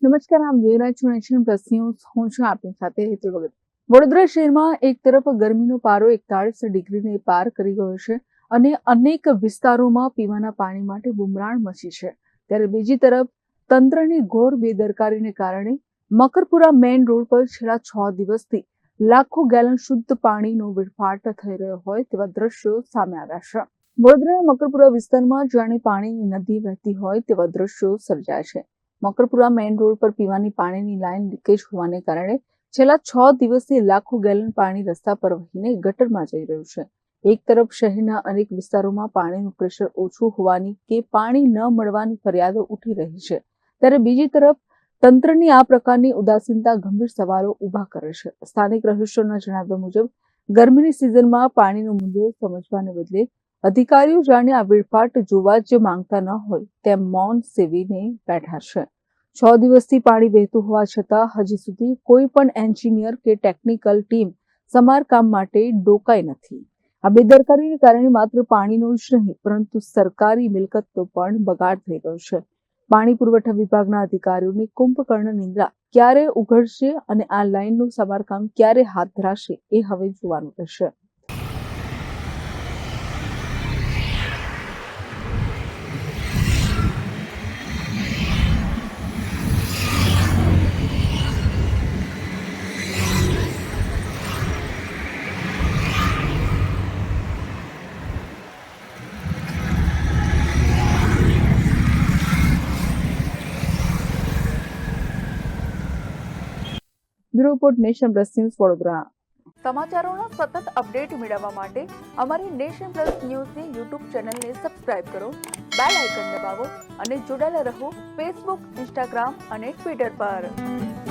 નમસ્કાર, આપ જોઈ રહ્યા છો નેશન પ્લસ ન્યૂઝ. હું છું આપની સાથે હેતુ વગર. વડોદરા શહેરમાં એક તરફ ગરમીનો પારો 41 ડિગ્રીને પાર કરી ગયો છે અને અનેક વિસ્તારોમાં પીવાના પાણી માટે બુમરાણ મચી છે, ત્યારે બીજી તરફ તંત્રની ઘોર બેદરકારીને કારણે મકરપુરા મેઇન રોડ પર છેલ્લા 6 દિવસથી લાખો ગેલન શુદ્ધ પાણીનો વેડફાટ થઈ રહ્યો હોય તેવા દ્રશ્યો સામે આવ્યા છે. વડોદરાના મકરપુરા વિસ્તારમાં જાણે પાણીની નદી વહેતી હોય તેવા દ્રશ્યો સર્જાય છે. મકરપુરા મેઇન રોડ પર પીવાની પાણીની લાઇન લીકેજ હોવાને કારણે છેલ્લા 6 દિવસથી લાખો ગેલન પાણી રસ્તા પર વહીને ગટરમાં જઈ રહ્યું છે. એક તરફ શહેરના અનેક વિસ્તારોમાં પાણીનું પ્રેશર ઓછું હોવાની કે પાણી ન મળવાની ફરિયાદો ઉઠી રહી છે, ત્યારે બીજી તરફ તંત્રની આ પ્રકારની ઉદાસીનતા ગંભીર સવાલો ઊભા કરે છે. સ્થાનિક રહીશોના જણાવ્યા મુજબ ગરમીની સિઝનમાં પાણીનું મૂલ્ય સમજવાને બદલે અધિકારીઓ જાણે આ વેડફાટ જોવા જ માંગતા ન હોય તેમ મૌન સેવીને બેઠા છે. 6 દિવસથી પાણી વહેતું હોવા છતાં હજી સુધી કોઈ પણ એન્જિનિયર કે ટેકનિકલ ટીમ સમારકામ માટે ડોકાઈ નથી. આ બેદરકારીને કારણે માત્ર પાણીનો જ નહીં પરંતુ સરકારી મિલકતનો પણ બગાડ થઈ રહ્યો છે. પાણી પુરવઠા વિભાગના અધિકારીઓની કુંભકર્ણ નિંદ્રા ક્યારે ઉઘડશે અને આ લાઇનનું સમારકામ ક્યારે હાથ ધરાશે એ હવે જોવાનું રહેશે. Bureau report, Nation plus news, Vadodara. સમાચારોના સતત અપડેટ મેળવવા માટે અમારી નેશન પ્લસ ન્યૂઝની યુટ્યુબ ચેનલને સબસ્ક્રાઇબ કરો, બેલ આઇકન દબાવો અને જોડાયેલા રહો ફેસબુક, ઇન્સ્ટાગ્રામ અને ટ્વિટર પર.